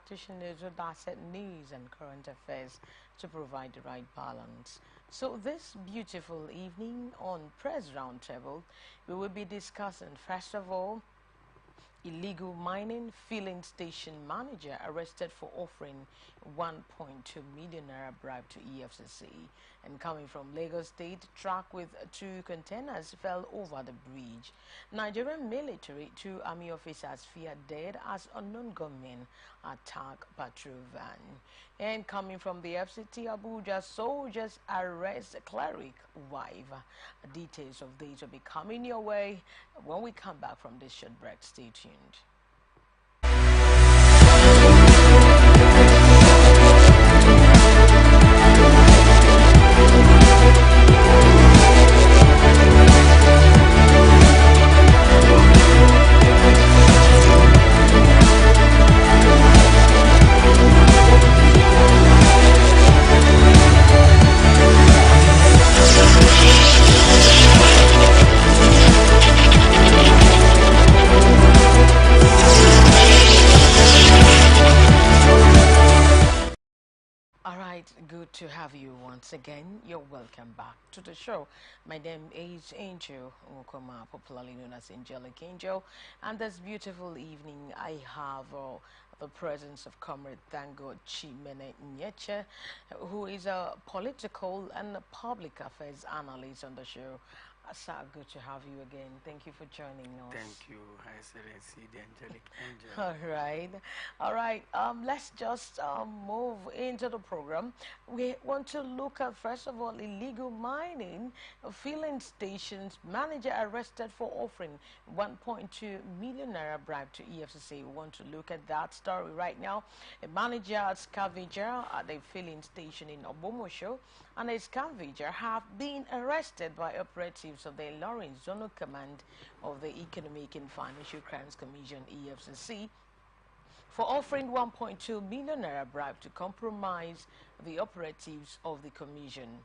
practitioners with asset news and current affairs to provide the right balance. So this beautiful evening on Press Roundtable, we will be discussing, first of all, illegal mining filling station manager arrested for offering 1.2 million naira bribe to EFCC. And coming from Lagos State, truck with 2 containers fell over the bridge. Nigerian military, 2 army officers feared dead as unknown gunmen attack patrol van. And coming from the FCT Abuja, soldiers arrest cleric wife. Details of these will be coming your way when we come back from this short break. Stay tuned. Good to have you once again. You're welcome back to the show. My name is Angel Ukoma, popularly known as Angelic Angel, and this beautiful evening I have the presence of Comrade Thango Chimene Nyeche, who is a political and public affairs analyst on the show. Sir, good to have you again. Thank you for joining us. Thank you, Her Excellency, the Angelic Angel. All right. Let's just move into the program. We want to look at, first of all, illegal mining, filling stations, manager arrested for offering 1.2 million naira bribe to EFCC. We want to look at that story right now. A manager at scavenger at the filling station in Obomosho and a scavenger have been arrested by operatives of the Lawrence Zonal Command of the Economic and Financial Crimes Commission (EFCC) for offering 1.2 million naira bribe to compromise the operatives of the commission.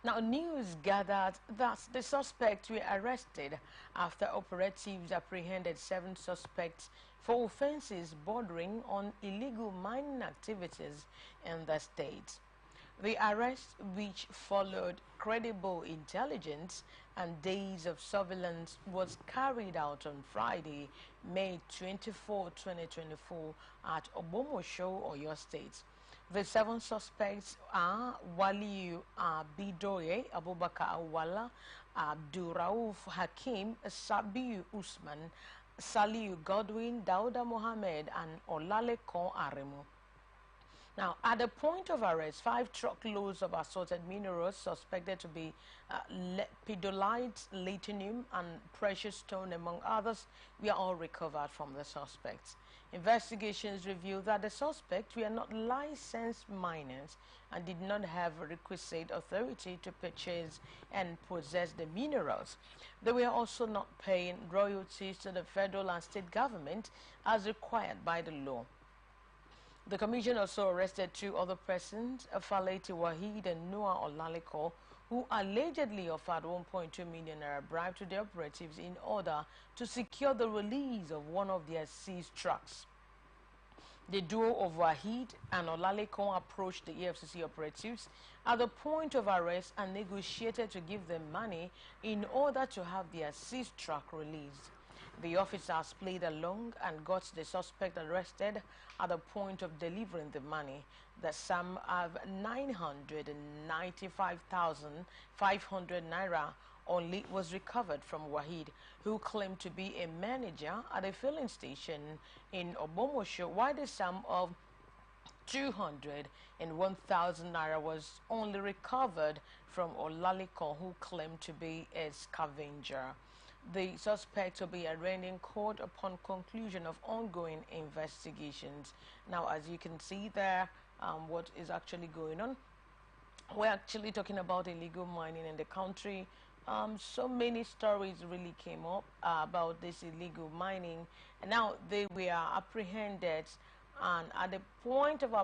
Now, news gathered that the suspects were arrested after operatives apprehended 7 suspects for offenses bordering on illegal mining activities in the state. The arrest, which followed credible intelligence and days of surveillance, was carried out on Friday, May 24, 2024 at Obomosho, Oyo State. The 7 suspects are Waliu Abidoye, Abubakar Awala, Abdurauf Hakim, Sabiu Usman, Saliu Godwin, Dauda Mohammed, and Olalekon Aremu. Now, at the point of arrest, 5 truckloads of assorted minerals suspected to be lepidolite, platinum, and precious stone, among others, were all recovered from the suspects. Investigations revealed that the suspects were not licensed miners and did not have requisite authority to purchase and possess the minerals. They were also not paying royalties to the federal and state government as required by the law. The commission also arrested 2 other persons, Faleti Wahid and Noah Olaleko, who allegedly offered 1.2 million naira bribe to the operatives in order to secure the release of one of their seized trucks. The duo of Wahid and Olaleko approached the EFCC operatives at the point of arrest and negotiated to give them money in order to have their seized truck released. The officers played along and got the suspect arrested at the point of delivering the money. The sum of 995,500 naira only was recovered from Wahid, who claimed to be a manager at a filling station in Obomosho, while the sum of 201,000 naira was only recovered from Olaliko, who claimed to be a scavenger. The suspect will be arraigned in court upon conclusion of ongoing investigations. Now, as you can see there, what is actually going on? We're actually talking about illegal mining in the country. So many stories really came up about this illegal mining, and now they were apprehended, and at the point of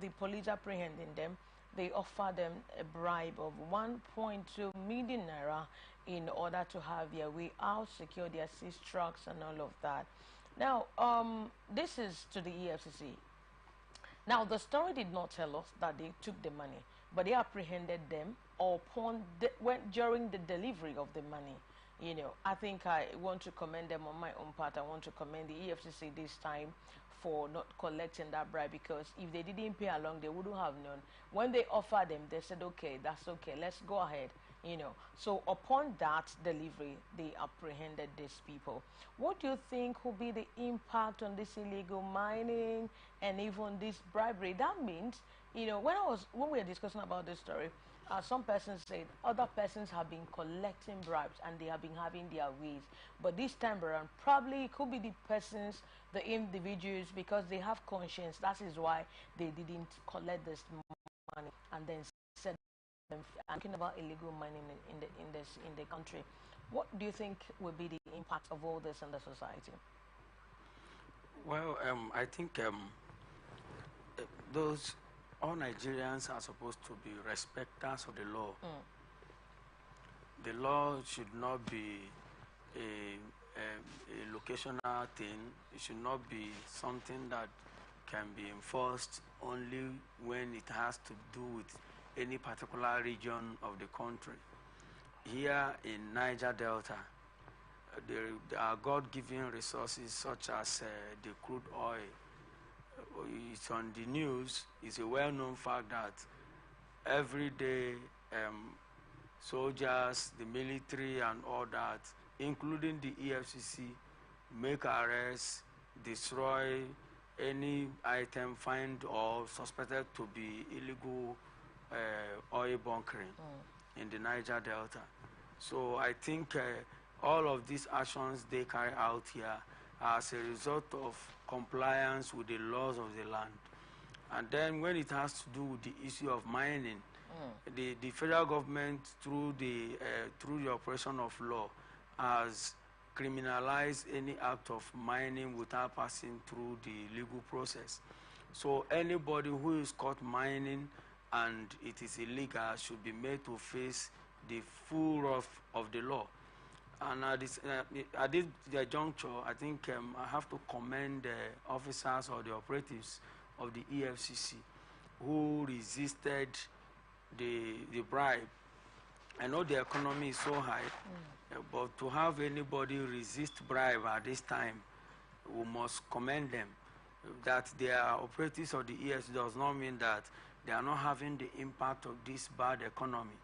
the police apprehending them, they offered them a bribe of 1.2 million naira in order to have their way out, secure their seized trucks and all of that. Now, this is to the EFCC. Now, the story did not tell us that they took the money, but they apprehended them upon during the delivery of the money. I think I want to commend them on my own part. I want to commend the EFCC this time for not collecting that bribe, because if they didn't pay along, they wouldn't have known. When they offered them, they said, okay, that's okay, let's go ahead. So upon that delivery, they apprehended these people. What do you think will be the impact on this illegal mining and even this bribery? That means, when we were discussing about this story, some persons said other persons have been collecting bribes and they have been having their ways. But this time around, probably it could be the persons, the individuals, because they have conscience. That is why they didn't collect this money and then said, I'm talking about illegal mining in the country. What do you think will be the impact of all this on the society? Well, I think those all Nigerians are supposed to be respecters of the law. The law should not be a locational thing. It should not be something that can be enforced only when it has to do with any particular region of the country. Here in Niger Delta, there are God-given resources such as the crude oil. It's on the news. It's a well-known fact that every day soldiers, the military and all that, including the EFCC, make arrests, destroy any item found or suspected to be illegal oil bunkering in the Niger Delta. So I think all of these actions they carry out here are as a result of compliance with the laws of the land. And then when it has to do with the issue of mining, the federal government, through the operation of law, has criminalized any act of mining without passing through the legal process. So anybody who is caught mining and it is illegal should be made to face the full wrath of the law. And at this juncture, I think I have to commend the officers or the operatives of the EFCC who resisted the bribe. I know the economy is so high, but to have anybody resist bribe at this time, we must commend them. That they are operatives of the EFCC does not mean that they are not having the impact of this bad economy.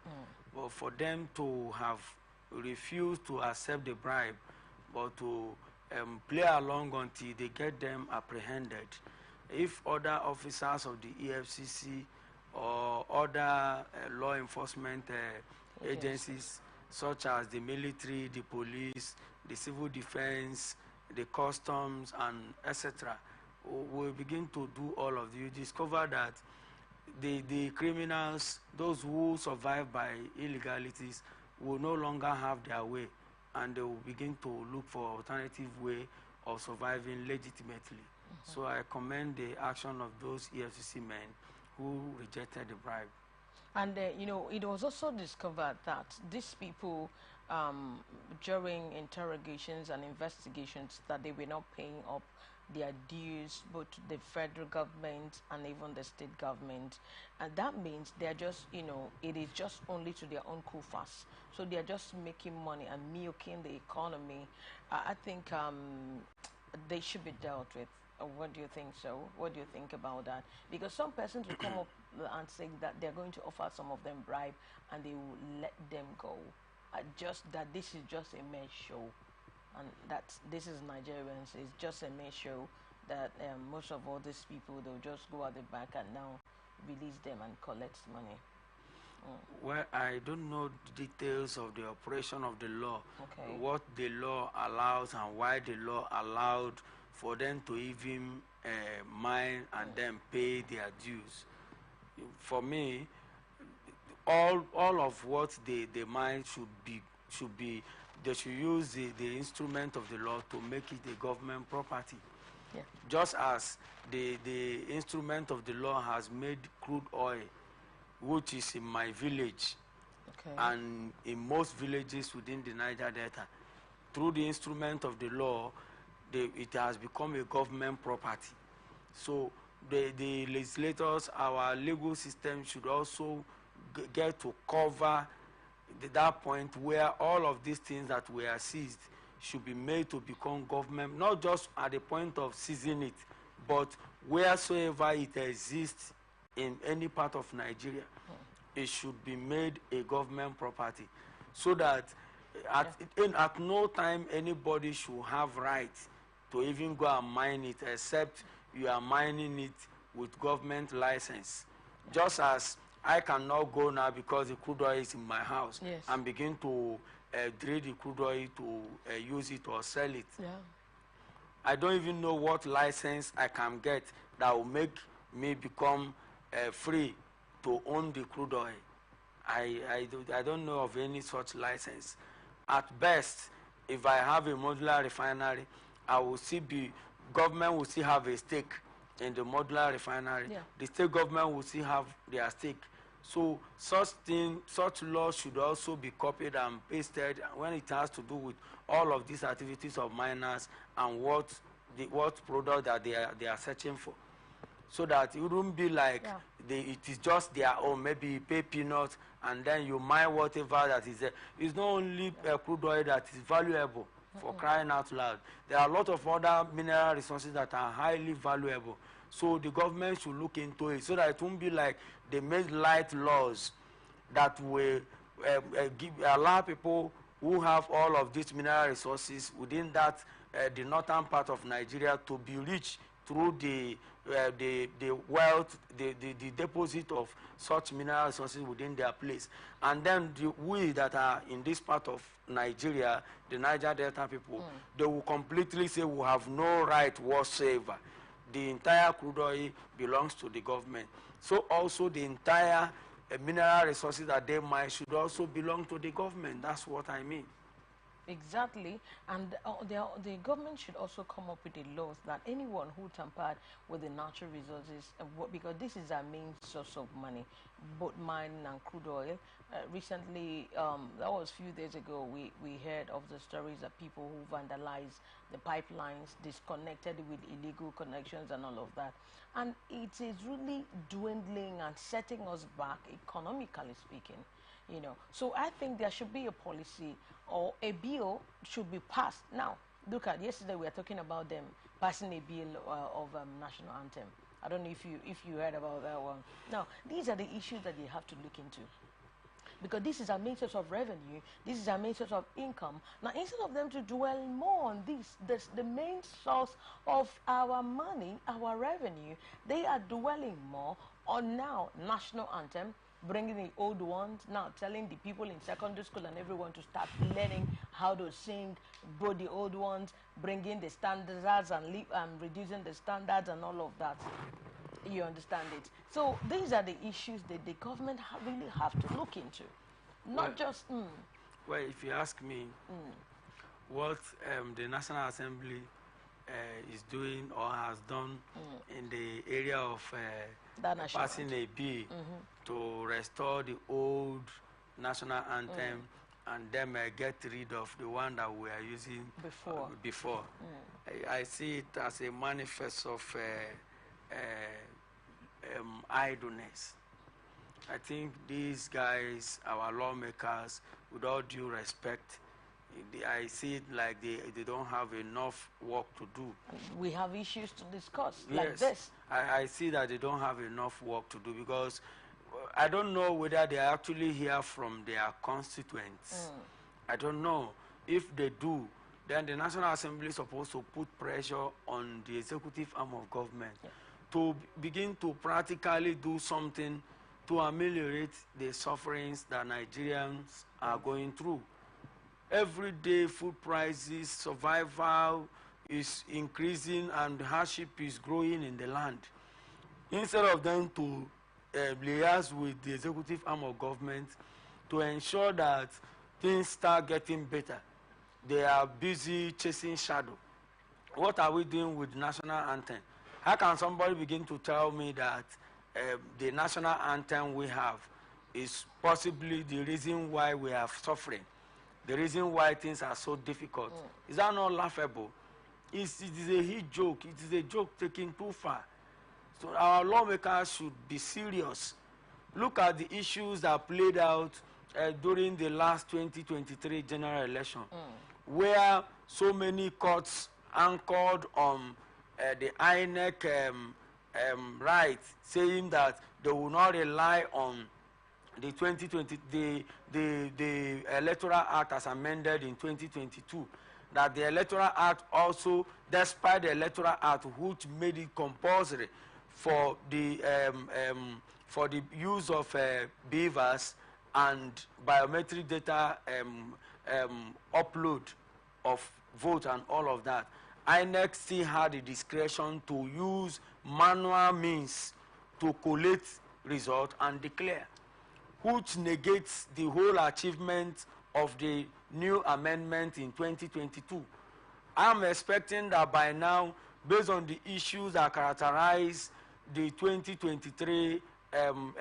But for them to have refused to accept the bribe, but to play along until they get them apprehended. If other officers of the EFCC or other law enforcement agencies, such as the military, the police, the civil defense, the customs, and etc., will begin to do all of you discover that the criminals, those who survive by illegalities, will no longer have their way, and they will begin to look for alternative way of surviving legitimately. So I commend the action of those EFCC men who rejected the bribe. And it was also discovered that these people, during interrogations and investigations, that they were not paying up their dues, both to the federal government and even the state government. And that means they're just, it is just only to their own coffers. So they're just making money and milking the economy. I think they should be dealt with. What do you think so? What do you think about that? Because some persons will come up and say that they're going to offer some of them bribe and they will let them go. Just that this is just a mere show, and that this is Nigerians. It's just a mere show that most of all these people, they'll just go at the back and now release them and collect money. Well, I don't know the details of the operation of the law, Okay. what the law allows and why the law allowed for them to even mine and then pay their dues. For me, all of what they mine should be they should use the instrument of the law to make it a government property. Yeah. Just as the instrument of the law has made crude oil, which is in my village, Okay. and in most villages within the Niger Delta, through the instrument of the law, it has become a government property. So the legislators, our legal system should also get to cover that point where all of these things that were seized should be made to become government, not just at the point of seizing it, but wheresoever it exists in any part of Nigeria, it should be made a government property, so that at no time anybody should have right to even go and mine it, except you are mining it with government license. Just as I cannot go now because the crude oil is in my house and begin to drill the crude oil to use it or sell it. I don't even know what license I can get that will make me become free to own the crude oil. I don't know of any such license. At best, if I have a modular refinery, I will still be, government will still have a stake in the modular refinery. The state government will still have their stake. So such laws should also be copied and pasted when it has to do with all of these activities of miners and what product that they are searching for, so that it wouldn't be like it is just their own. Maybe you pay peanuts and then you mine whatever that is there. It's not only crude oil that is valuable, for crying out loud. There are a lot of other mineral resources that are highly valuable. So the government should look into it, so that it won't be like they made light laws that will allow people who have all of these mineral resources within that the northern part of Nigeria to be rich through the wealth, the deposit of such mineral resources within their place. And then we that are in this part of Nigeria, the Niger Delta people, they will completely say we have no right whatsoever. The entire crude oil belongs to the government. So also the entire mineral resources that they mine should also belong to the government. That's what I mean. Exactly, and the government should also come up with a laws that anyone who tampered with the natural resources, because this is our main source of money, both mining and crude oil. Recently, that was a few days ago, we heard of the stories of people who vandalized the pipelines, disconnected with illegal connections and all of that. And it is really dwindling and setting us back, economically speaking. So I think there should be a policy or a bill should be passed. Now, look at yesterday we were talking about them passing a bill of national anthem. I don't know if you heard about that one. Now, these are the issues that you have to look into, because this is our main source of revenue. This is our main source of income. Now, instead of them to dwell more on this the main source of our money, our revenue, they are dwelling more on now national anthem, bringing the old ones, now telling the people in secondary school and everyone to start learning how to sing, both the old ones, bringing the standards and reducing the standards and all of that. You understand it? So these are the issues that the government really have to look into. Not just... Well, if you ask me, what the National Assembly is doing or has done in the area of passing a bill to restore the old national anthem and then get rid of the one that we are using before. I see it as a manifest of idleness. I think these guys, our lawmakers, with all due respect, I see it like they don't have enough work to do. We have issues to discuss like this. I see that they don't have enough work to do, because I don't know whether they actually hear from their constituents. I don't know. If they do, then the National Assembly is supposed to put pressure on the executive arm of government to begin to practically do something to ameliorate the sufferings that Nigerians are going through. Everyday food prices, survival is increasing and hardship is growing in the land. Instead of them to liaise with the executive arm of government to ensure that things start getting better, they are busy chasing shadow. What are we doing with the national anthem? How can somebody begin to tell me that the national anthem we have is possibly the reason why we are suffering, the reason why things are so difficult? Is that not laughable? it is a huge joke. It is a joke taken too far. So our lawmakers should be serious. Look at the issues that played out during the last 2023 general election, where so many courts anchored on the INEC right, saying that they will not rely on the 2020 the electoral act as amended in 2022, that the electoral act also, despite the electoral act which made it compulsory for the use of beavers and biometric data upload of vote and all of that, INEC still had the discretion to use manual means to collate result and declare, which negates the whole achievement of the new amendment in 2022. I'm expecting that by now, based on the issues that characterize the 2023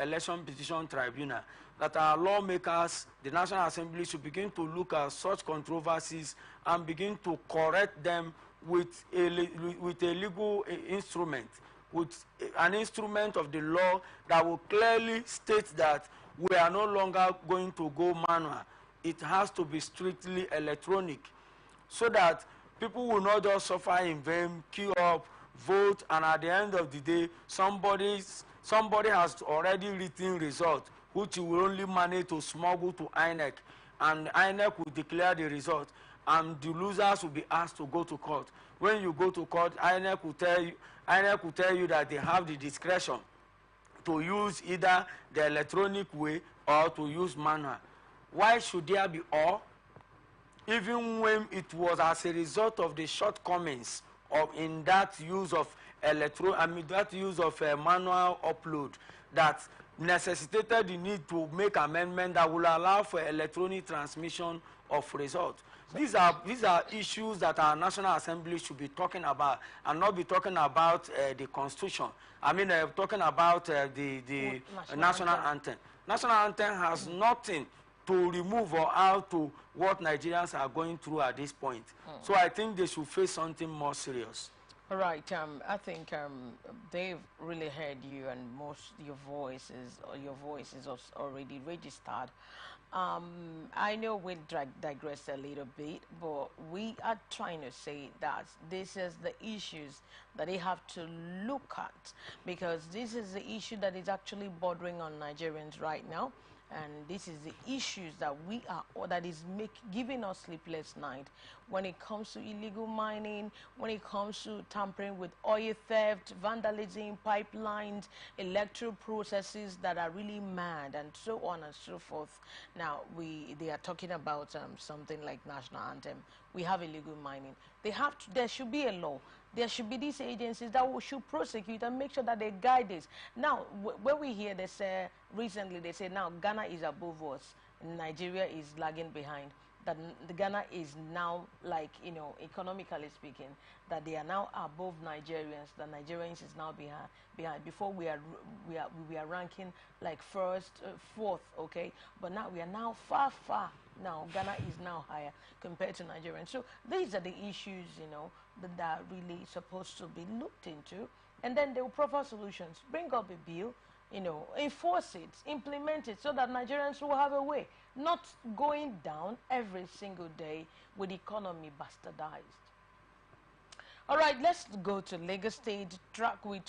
election petition tribunal, that our lawmakers, the National Assembly, should begin to look at such controversies and begin to correct them with a legal instrument, with an instrument of the law that will clearly state that we are no longer going to go manual. It has to be strictly electronic, so that people will not just suffer in vain, queue up, vote, and at the end of the day, somebody has already written result, which you will only manage to smuggle to INEC, and INEC will declare the result, and the losers will be asked to go to court. When you go to court, INEC will tell you that they have the discretion to use either the electronic way or to use manual. Why should there be all? Even when it was as a result of the shortcomings in that use of manual upload that necessitated the need to make amendment that will allow for electronic transmission of results. These are issues that our National Assembly should be talking about, and not be talking about the Constitution. I mean, talking about the national anthem. National anthem has nothing to remove or add to what Nigerians are going through at this point. So I think they should face something more serious. All right. I think they've really heard you, and your voice is already registered. I know we digressed a little bit, but we are trying to say that this is the issues that they have to look at, because this is the issue that is actually bordering on Nigerians right now. And this is the issues that that is giving us sleepless night when it comes to illegal mining, when it comes to tampering with oil theft, vandalism, pipelines, electoral processes that are really mad, and so on and so forth. Now, they are talking about something like national anthem. We have illegal mining. There should be a law. There should be these agencies that should prosecute and make sure that they guide this. Now, when we hear they say, recently they say now Ghana is above us, Nigeria is lagging behind, that the Ghana is now, like, economically speaking, that they are now above Nigerians, that Nigerians is now behind. Before we are ranking like first, fourth, okay? But now we are now far. Now Ghana is now higher compared to Nigerians. So these are the issues, that are really supposed to be looked into, and then there will proper solutions. Bring up a bill, enforce it, implement it, so that Nigerians will have a way, not going down every single day with the economy bastardized. All right, let's go to Lagos State. Truck with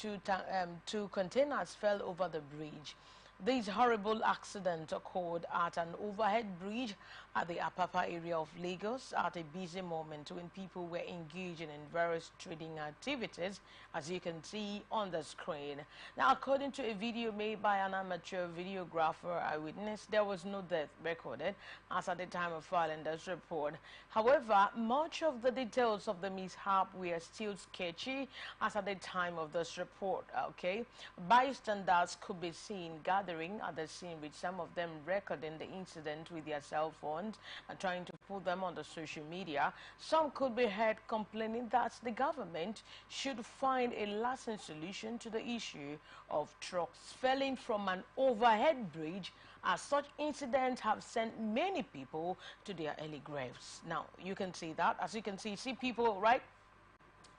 two containers fell over the bridge. This horrible accident occurred at an overhead bridge at the Apapa area of Lagos at a busy moment when people were engaging in various trading activities, as you can see on the screen. Now, according to a video made by an amateur videographer eyewitness, there was no death recorded as at the time of filing this report. However, much of the details of the mishap were still sketchy as at the time of this report, okay? Bystanders could be seen gathering at the scene, with some of them recording the incident with their cell phones and trying to put them on the social media. Some could be heard complaining that the government should find a lasting solution to the issue of trucks falling from an overhead bridge, as such incidents have sent many people to their early graves. Now, you can see that. As you can see people, right?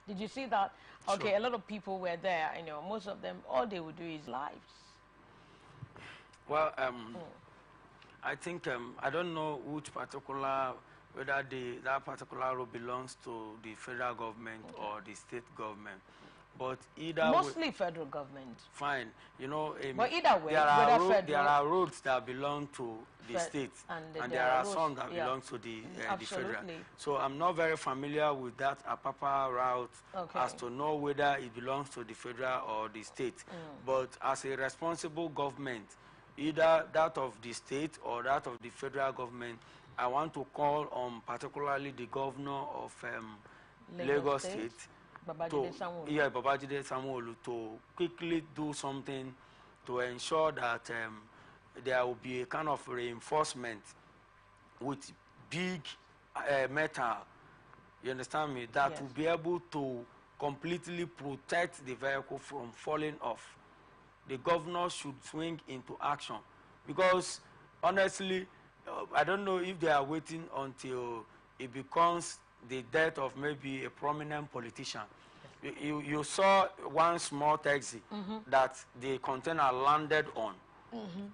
Did you see that? Sure. Okay, a lot of people were there. You know, most of them, all they would do is lives. Well, I think I don't know which particular, whether that particular road belongs to the federal government or the state government, but either way, Mostly federal government. fine. You know, But either way, whether there federal, are roads that belong to the state, and there are roads, some that yeah, belong to the federal. absolutely. So I'm not very familiar with that Apapa route Okay. as to know whether it belongs to the federal or the state. But as a responsible government, either that of the state or that of the federal government, I want to call on particularly the governor of Lagos State Babajide Sanwo-Olu. yeah, Babajide Sanwo-Olu to quickly do something to ensure that there will be a kind of reinforcement with big metal, you understand me, that Yes. will be able to completely protect the vehicle from falling off. The governor should swing into action, because honestly, I don't know if they are waiting until it becomes the death of maybe a prominent politician. You saw one small taxi that the container landed on.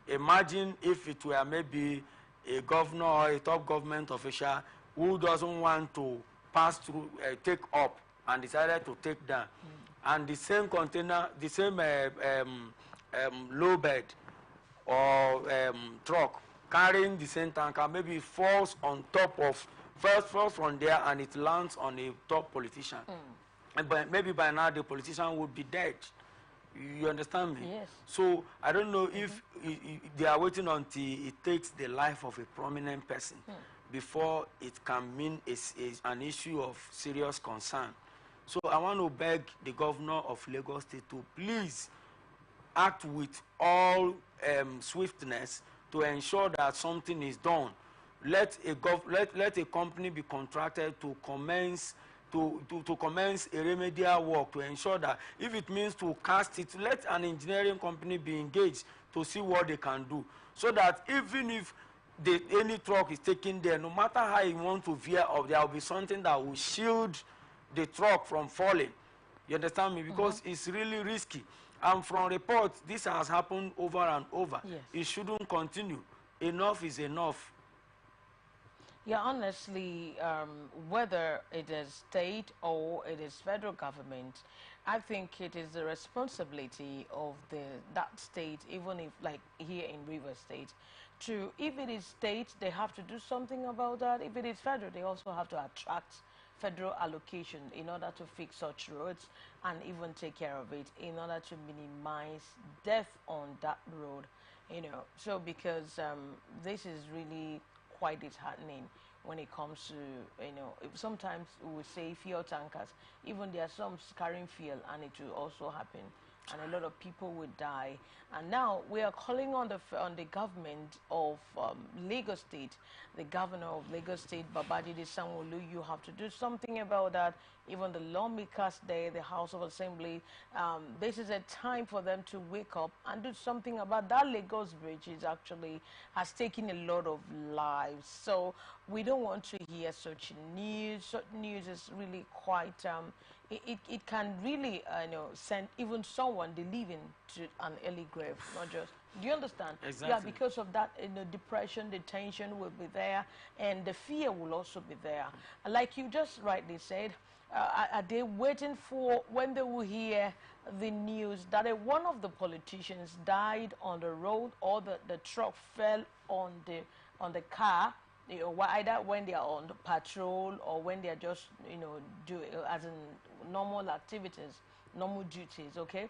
Imagine if it were maybe a governor or a top government official who doesn't want to pass through, take up, and decided to take down. And the same container, the same low bed or truck carrying the same tanker maybe falls on top of, first falls from there and it lands on a top politician. But maybe by now the politician would be dead. You understand me? Yes. So I don't know if they are waiting until it takes the life of a prominent person before it can mean an issue of serious concern. So I want to beg the governor of Lagos State to please act with all swiftness to ensure that something is done. Let a company be contracted to commence commence a remedial work to ensure that if it means to cast it, let an engineering company be engaged to see what they can do, so that even if any truck is taken there, no matter how you want to veer up, there will be something that will shield the truck from falling. You understand me? Because it's really risky. And from reports, this has happened over and over. Yes. It shouldn't continue. Enough is enough. Yeah, honestly, whether it is state or it is federal government, I think it is the responsibility of that state, even if like here in River State, to, if it is state, they have to do something about that. If it is federal, they also have to attract federal allocation in order to fix such roads and even take care of it in order to minimize death on that road, you know. So because this is really quite disheartening when it comes to, you know, sometimes we would say fuel tankers, even there are some carrying fuel and it will also happen and a lot of people would die. And now we are calling on the government of Lagos State, the governor of Lagos State, Babajide Sanwo-Olu. You have to do something about that. Even the lawmakers there, the House of Assembly, this is a time for them to wake up and do something about that. Lagos Bridge is actually has taken a lot of lives. So we don't want to hear such news. Such news is really quite it can really, you know, send even someone they live in to an early grave, not just. Do you understand? Exactly. Yeah, because of that, you know, depression, the tension will be there, and the fear will also be there. Like you just rightly said, are they waiting for when they will hear the news that one of the politicians died on the road or the truck fell on the car? You know, either when they are on patrol or when they are just, you know, as in normal activities, normal duties, okay?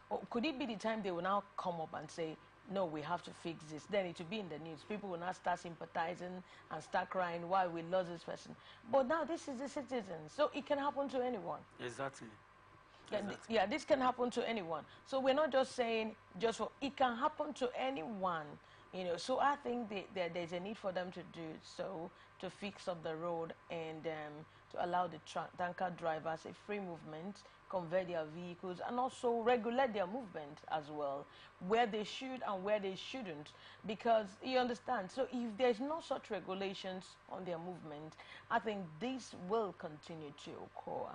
Or could it be the time they will now come up and say, no, we have to fix this? Then it will be in the news. People will now start sympathizing and start crying, why we lost this person. But now this is the citizen, so it can happen to anyone. Exactly. Yeah, yeah, this can happen to anyone. So we're not just saying just for, it can happen to anyone. You know, so I think there's a need for them to do so, to fix up the road and to allow the tanker drivers a free movement, convert their vehicles, and also regulate their movement as well, where they should and where they shouldn't. Because you understand, so if there's no such regulations on their movement, I think this will continue to occur.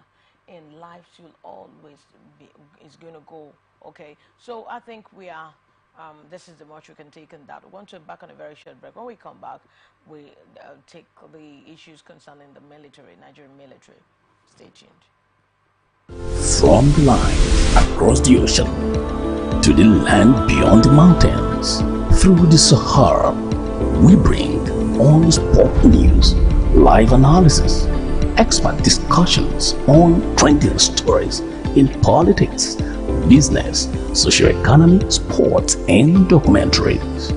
in life should always be is going to go. Okay, so I think we are. This is the much we can take in that. We're going to back on a very short break. When we come back, we take the issues concerning the military, Nigerian military. Stay tuned. From the line across the ocean to the land beyond the mountains, through the Sahara, we bring on sport news, live analysis, expert discussions on trending stories in politics, business, socio-economy, sports, and documentaries.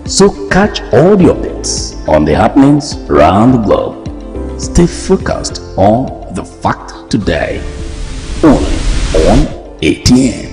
So catch all the updates on the happenings around the globe. Stay focused on the fact today, only on ATN.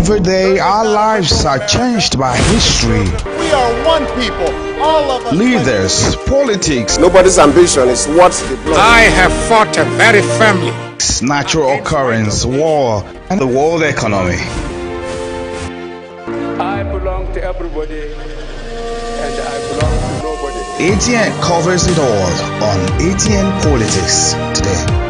Every day, our lives are changed by history. We are one people, all of us. Leaders, politics, Nobody's ambition is what's the blood. I have fought very firmly. natural occurrence, war, and the world economy. I belong to everybody and I belong to nobody. ATN covers it all on ATN Politics today.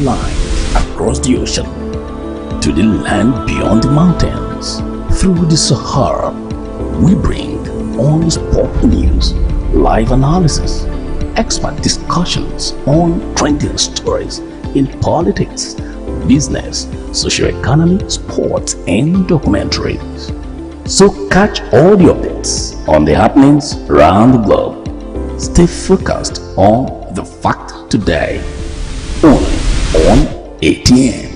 lines across the ocean to the land beyond the mountains. Through the Sahara, we bring on-the-spot news, live analysis, expert discussions on trending stories in politics, business, social economy, sports, and documentaries. So catch all the updates on the happenings around the globe. Stay focused on the fact today, only on ATN.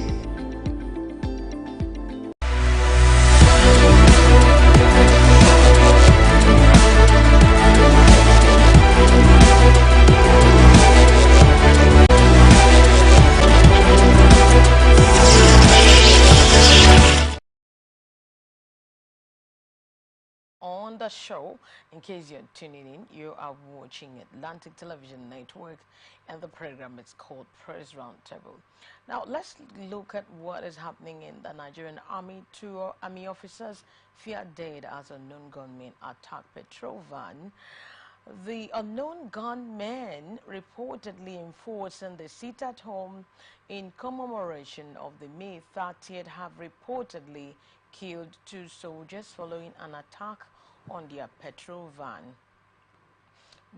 On the show, in case you're tuning in, you are watching Atlantic Television Network, and the program is called Press Roundtable. Now, let's look at what is happening in the Nigerian Army. Two Army officers feared dead as unknown gunmen attacked patrol van. The unknown gunmen reportedly enforcing the sit-at-home in commemoration of the May 30th have reportedly killed two soldiers following an attack on their petrol van.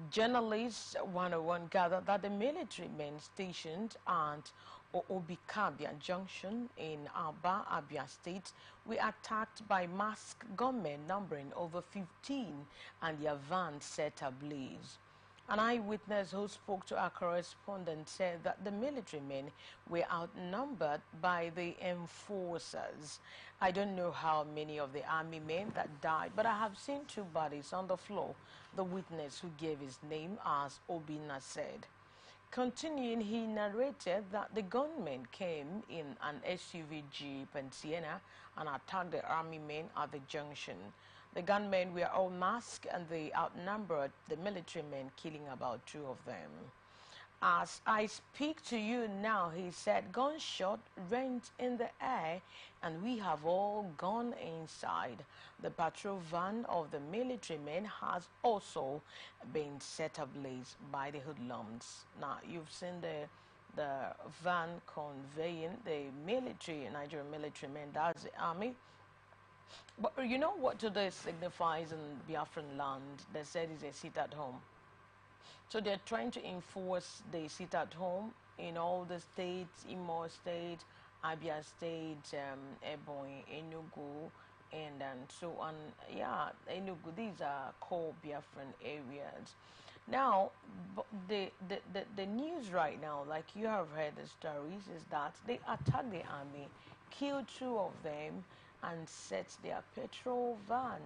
Journalists 101 gathered that the military men stationed at Oobikabia Junction in Aba, Abia State were attacked by masked gunmen numbering over 15 and their van set ablaze. An eyewitness who spoke to our correspondent said that the military men were outnumbered by the enforcers. I don't know how many of the army men that died, but I have seen two bodies on the floor. The witness, who gave his name as Obina, said. Continuing, he narrated that the gunmen came in an SUV Jeep and Sienna and attacked the army men at the junction. The gunmen were all masked and they outnumbered the military men, killing about two of them. As I speak to you now, he said, gunshot rent in the air and we have all gone inside. The patrol van of the military men has also been set ablaze by the hoodlums. Now, you've seen the van conveying the military, Nigerian military men, that's the army. But you know what today signifies in Biafran land? They said it's a sit at home. So they're trying to enforce the sit at home in all the states, Imo State, Abia State, Ebonyi, Enugu, and so on. Yeah, Enugu, these are core Biafran areas. Now, the news right now, like you have heard the stories, is that they attacked the army, killed two of them, and set their petrol van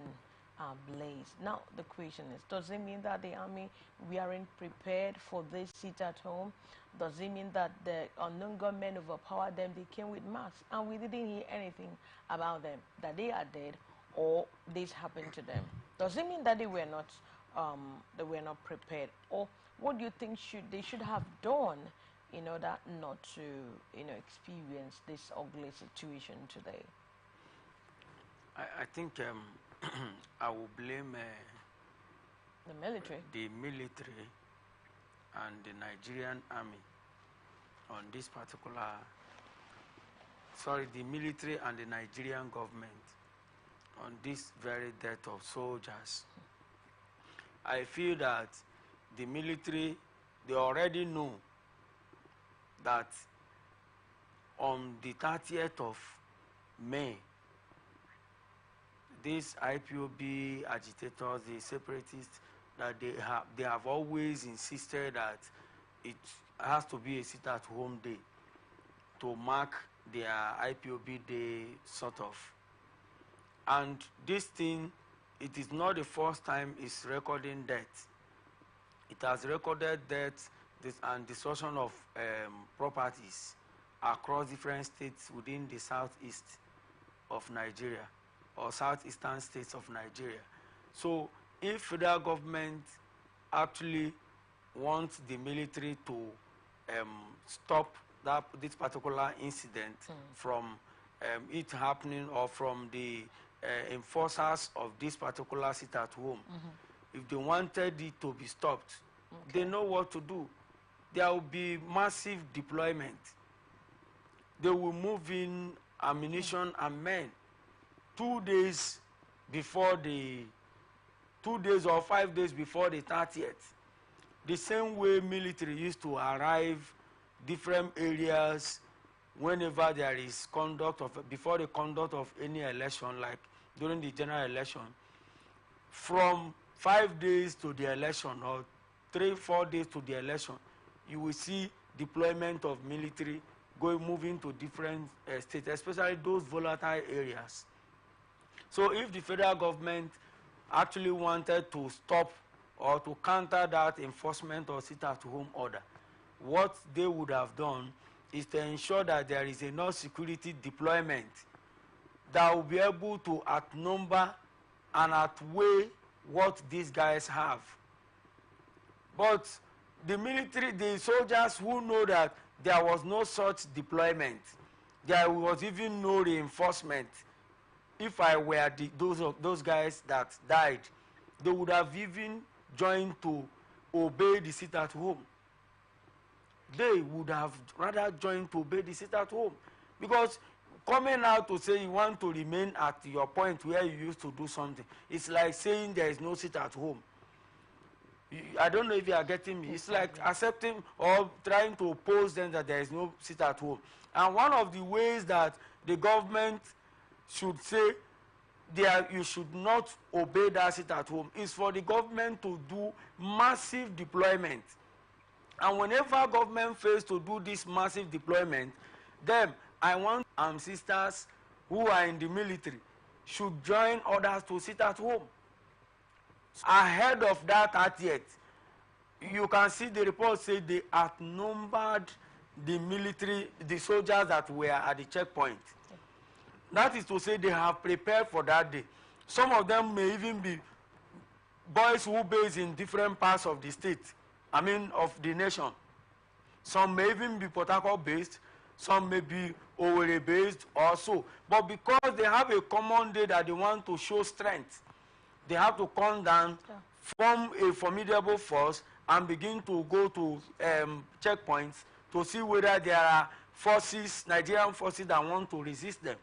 ablaze. Now, the question is, does it mean that the army weren't prepared for this sit at home? Does it mean that the unknown gunmen overpowered them? They came with masks, and we didn't hear anything about them, that they are dead or this happened to them? Does it mean that they were not prepared, or what do you think they should have done in order not to experience this ugly situation today? I think I will blame The military. the military and the Nigerian army on this particular, the military and the Nigerian government on this very death of soldiers. I feel that the military, they already know that on the 30th of May, these IPOB agitators, the separatists, that they have always insisted that it has to be a sit-at-home day to mark their IPOB day, sort of. And this thing, it is not the first time it's recording death. It has recorded death and destruction of properties across different states within the southeast of Nigeria, or southeastern states of Nigeria. So if federal government actually wants the military to stop this particular incident from it happening, or from the enforcers of this particular sit at home, if they wanted it to be stopped, they know what to do. There will be massive deployment they will move in ammunition and men 2 days before the 2 days or 5 days before the 30th. The same way military used to arrive different areas whenever there is conduct of before the conduct of any election, like during the general election, from 5 days to the election or 3-4 days to the election, you will see deployment of military moving to different states, especially those volatile areas. So if the federal government actually wanted to stop or to counter that enforcement or sit-at-home order, what they would have done is to ensure that there is enough security deployment that will be able to outnumber and outweigh what these guys have. But the military, the soldiers who know that there was no such deployment, there was even no reinforcement. If I were those guys that died, they would have even joined to obey the sit-at-home. They would have rather joined to obey the sit-at-home, because coming out to say you want to remain at your point where you used to do something, it's like saying there is no sit-at-home. I don't know if you are getting me. It's like accepting or trying to oppose them that there is no sit-at-home. And one of the ways that the government should say you should not obey that sit-at-home is for the government to do massive deployment. And whenever government fails to do this massive deployment, then I want sisters who are in the military should join others to sit at home. Ahead of that 30th, you can see the report say they outnumbered the soldiers that were at the checkpoint. That is to say they have prepared for that day. Some of them may even be boys who base in different parts of the state, of the nation. Some may even be Port Harcourt based, some may be Owerri based also. But because they have a common day that they want to show strength, they have to come down, form a formidable force, and begin to go to checkpoints to see whether there are forces, Nigerian forces, that want to resist them.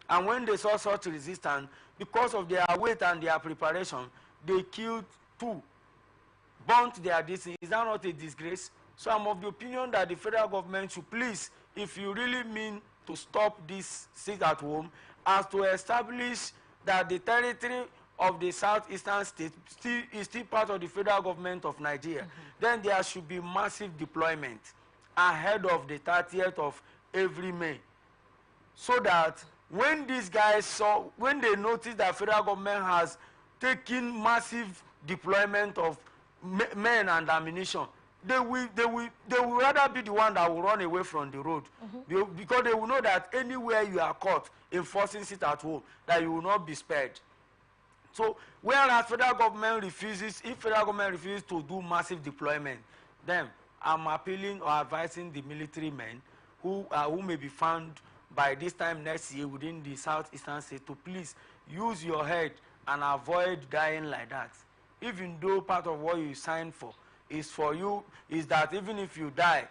And when they saw such resistance, because of their weight and their preparation, they killed 2, burnt their destiny. Is that not a disgrace? So I'm of the opinion that the federal government should please, if you really mean to stop this sit at home, as to establish that the territory of the southeastern state is still part of the federal government of Nigeria, then there should be massive deployment ahead of the 30th of every May, so that when these guys when they notice that federal government has taken massive deployment of men and ammunition, they will rather be the one that will run away from the road, because they will know that anywhere you are caught enforcing sit at home, that you will not be spared. So whereas federal government refuses, if federal government refuses to do massive deployment, then I'm appealing or advising the military men who may be found by this time next year within the southeastern state to please use your head and avoid dying like that. Even though part of what you signed for is for you, is that even if you die,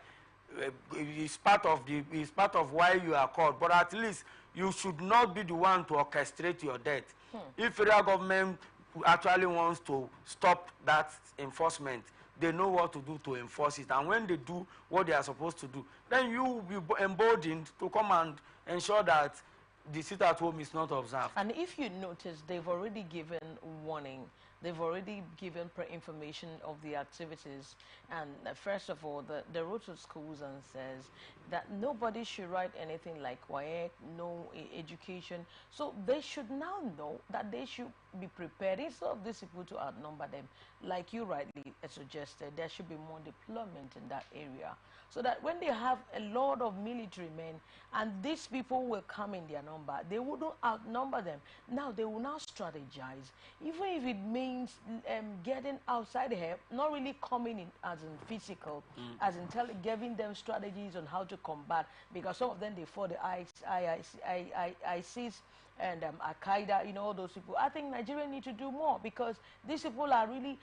it's part of why you are called. But at least you should not be the one to orchestrate your death. If federal government actually wants to stop that enforcement, they know what to do to enforce it. And when they do what they are supposed to do, then you will be emboldened to come and ensure that the sit at home is not observed. And if you notice, they've already given warning. They've already given information of the activities. And first of all, the wrote to schools and says that nobody should write anything like WAEC, no education. So they should now know that they should be prepared. Instead of these people to outnumber them, like you rightly suggested, there should be more deployment in that area, so that when they have a lot of military men and these people will come in their number, they wouldn't outnumber them. Now they will now strategize, even if it means getting outside here, not really coming in as in physical, as in giving them strategies on how to combat, because some of them, they fought the ISIS and Al-Qaeda, all those people. I think Nigeria need to do more, because these people are really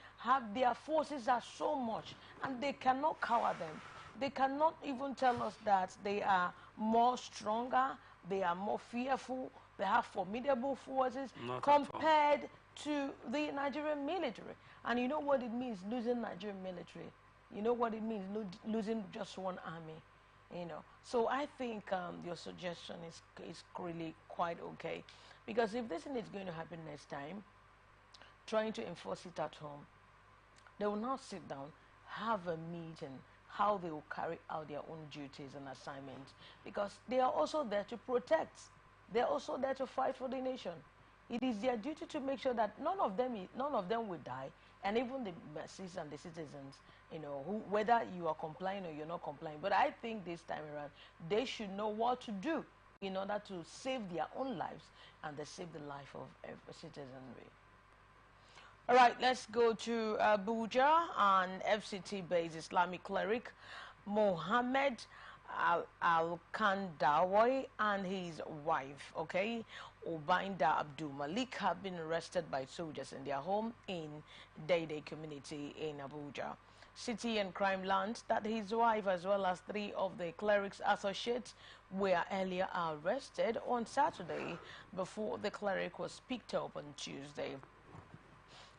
their forces are so much and they cannot cover them. they cannot even tell us that they are more stronger, they are more fearful, they have formidable forces Not at all. compared to the Nigerian military. And you know what it means losing Nigerian military? You know what it means losing just one army? You know, so I think your suggestion is really quite okay, because if this thing is going to happen next time, trying to enforce it at home, they will now sit down, have a meeting, how they will carry out their own duties and assignments, because they are also there to protect. They are also there to fight for the nation. It is their duty to make sure that none of them will die, and even the masses and the citizens, you know, whether you are complying or you're not complying. But I think this time around, they should know what to do in order to save their own lives and they save the life of every citizenry. All right, let's go to Abuja. And FCT-based Islamic cleric Mohammed Al-Kandawi and his wife, okay, Ubainda Abdul Malik, have been arrested by soldiers in their home in Dede community in Abuja. City and crime learned that his wife, as well as three of the cleric's associates, were earlier arrested on Saturday before the cleric was picked up on Tuesday.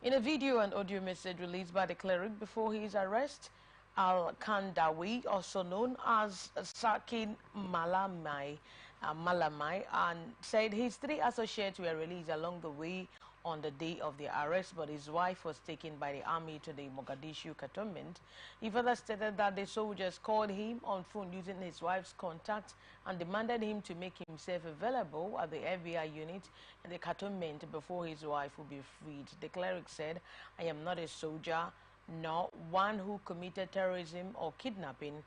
In a video and audio message released by the cleric before his arrest, Al-Kandawi, also known as Sakin Malamai, and said his three associates were released along the way on the day of the arrest, but his wife was taken by the army to the Mogadishu cantonment. He further stated that the soldiers called him on phone using his wife's contact and demanded him to make himself available at the FBI unit in the cantonment before his wife would be freed. The cleric said, "I am not a soldier, nor one who committed terrorism or kidnapping.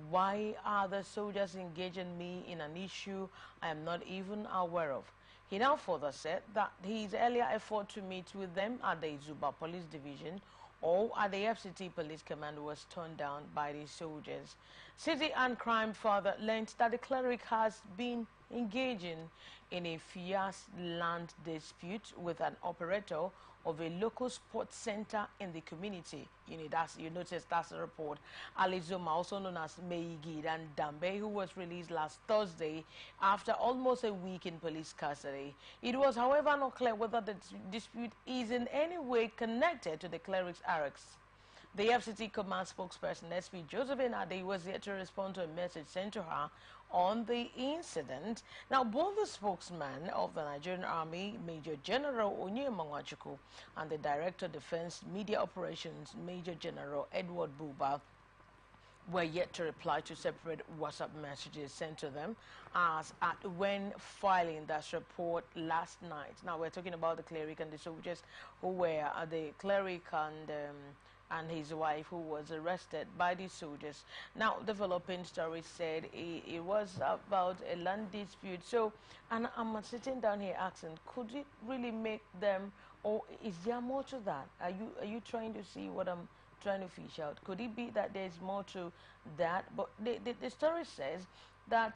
Why are the soldiers engaging me in an issue I am not even aware of?" He now further said that his earlier effort to meet with them at the Zuba Police Division or at the FCT Police Command was turned down by the soldiers. City and crime further learned that the cleric has been engaging in a fierce land dispute with an operator of a local sports center in the community. You notice that's the report. Ali Zuma, also known as Meigid and Dambe, who was released last Thursday after almost a week in police custody. It was, however, not clear whether the dispute is in any way connected to the cleric's arrest. The FCT command spokesperson, SP Josephine Ade, was yet to respond to a message sent to her on the incident. Now, both the spokesman of the Nigerian Army, Major General Onyemawachuku, and the Director of Defense Media Operations, Major General Edward Buba, were yet to reply to separate WhatsApp messages sent to them as at when filing that report last night. Now, we're talking about the cleric and the soldiers who were the cleric and his wife, who was arrested by the soldiers. Now, developing stories said it was about a land dispute. So, and I'm sitting down here asking, could it really make them, or is there more to that? Are you trying to see what I'm trying to fish out? Could it be that there's more to that? But the story says that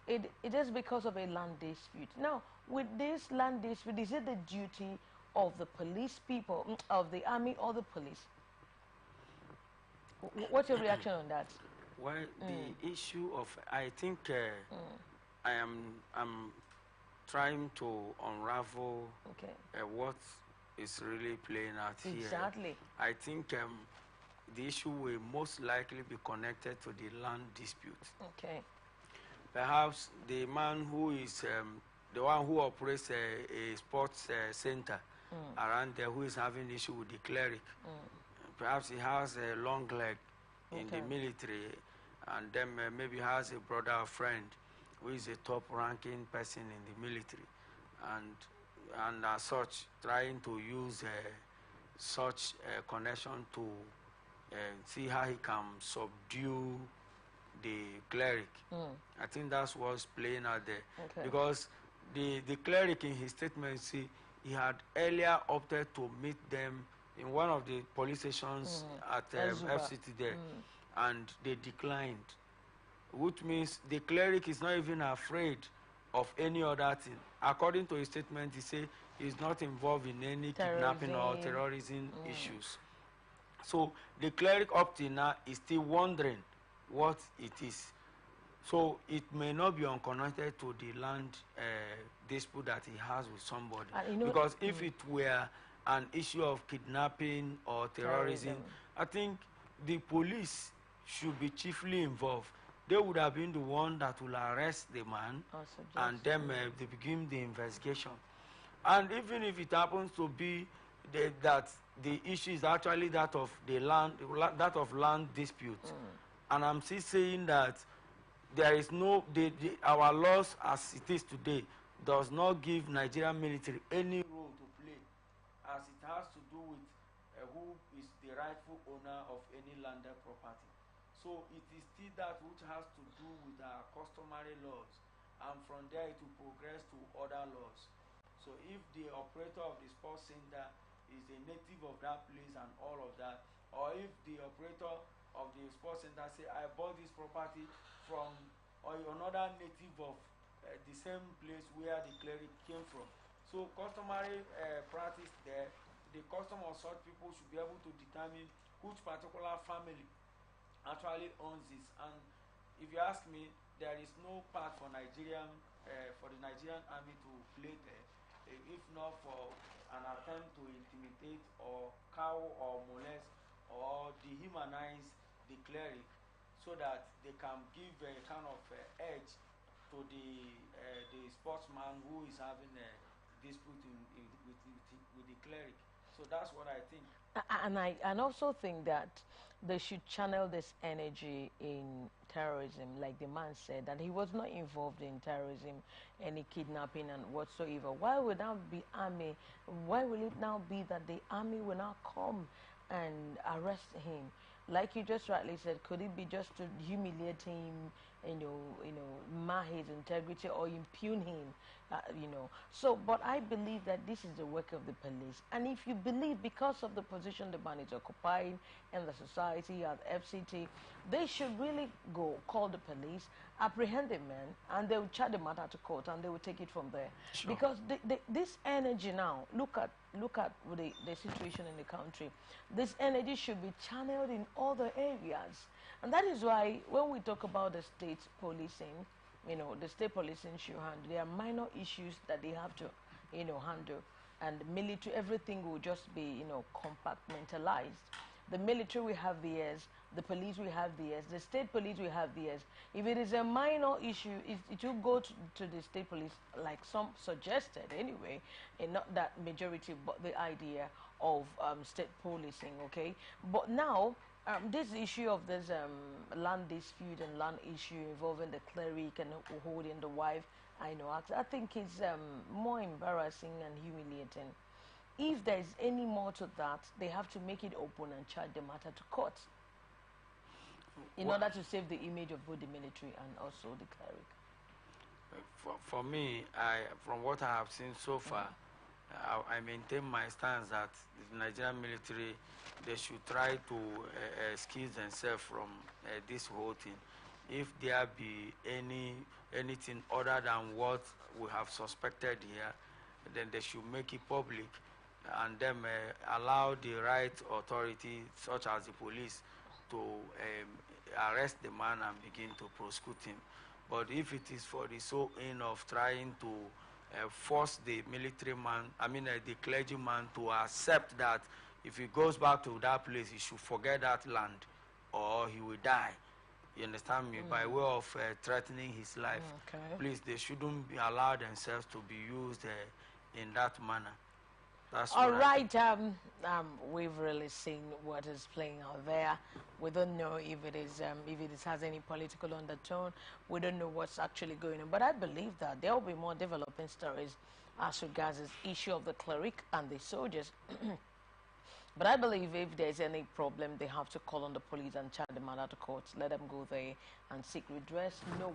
it is because of a land dispute. Now, with this land dispute, is it the duty of the police people, of the army or the police? What's your reaction on that? Well, the issue of, I think I'm trying to unravel what is really playing out here. Exactly. I think the issue will most likely be connected to the land dispute. Okay. Perhaps the man who is the one who operates a sports center around there, who is having issue with the cleric. Perhaps he has a long leg in the military, and then maybe has a brother or friend who is a top-ranking person in the military, and as such, trying to use such a connection to see how he can subdue the cleric. I think that's what's playing out there. Because the cleric, in his statement, he had earlier opted to meet them in one of the police stations at FCT there, and they declined, which means the cleric is not even afraid of any other thing. According to his statement, he said he's not involved in any kidnapping or terrorism issues. So the cleric up till now is still wondering what it is. So it may not be unconnected to the land dispute that he has with somebody. Because if it were an issue of kidnapping or terrorism, I think the police should be chiefly involved. They would have been the one that will arrest the man, and then they begin the investigation. And even if it happens to be that the issue is actually that of the land dispute, and I'm still saying that there is no our laws as it is today does not give Nigerian military any role to play, as it has to do with who is the rightful owner of any landed property. So it is still that which has to do with our customary laws, and from there it will progress to other laws. So if the operator of the sports center is a native of that place and all of that, or if the operator of the sports center say, I bought this property from or another native of the same place where the cleric came from. So customary practice there, the custom of such people should be able to determine which particular family actually owns this. And if you ask me, there is no part for the Nigerian army to play there, if not for an attempt to intimidate or cow or molest or dehumanize the cleric, so that they can give a kind of edge to the sportsman who is having a dispute with the cleric. So that's what I think. And I also think that they should channel this energy in terrorism, like the man said, that he was not involved in terrorism, any kidnapping and whatsoever. Why would now be army? Why will it now be that the army will now come and arrest him? Like you just rightly said, could it be just to humiliate him, mar his integrity or impugn him, So, but I believe that this is the work of the police. And if you believe because of the position the man is occupying in the society at FCT, they should really go, call the police, apprehend the man, and they will charge the matter to court, and they will take it from there. Sure. Because this energy now, look at the situation in the country. This energy should be channeled in other areas. And that is why when we talk about the state policing, the state policing should handle. There are minor issues that they have to, handle. And the military, everything will just be, compartmentalized. The military will have theirs, the police will have theirs, the state police will have theirs. If it is a minor issue, it will go to the state police, like some suggested anyway, and not that majority, but the idea of state policing, okay? But now, this issue of this land dispute and land issue involving the cleric and holding the wife, I think it's more embarrassing and humiliating. If there is any more to that, they have to make it open and charge the matter to court in order to save the image of both the military and also the cleric. For me, from what I have seen so far, I maintain my stance that the Nigerian military, they should try to excuse themselves from this whole thing. If there be anything other than what we have suspected here, then they should make it public, and then allow the right authority, such as the police, to arrest the man and begin to prosecute him. But if it is for the sole aim of trying to force the military man, the clergyman, to accept that if he goes back to that place, he should forget that land or he will die. You understand me? By way of threatening his life. Okay. Please, they shouldn't be allowed themselves to be used in that manner. That's all right. We've really seen what is playing out there. We don't know if it has any political undertone. We don't know what's actually going on. But I believe that there will be more developing stories as regards this issue of the cleric and the soldiers. But I believe if there's any problem, they have to call on the police and charge the matter to court. Let them go there and seek redress. No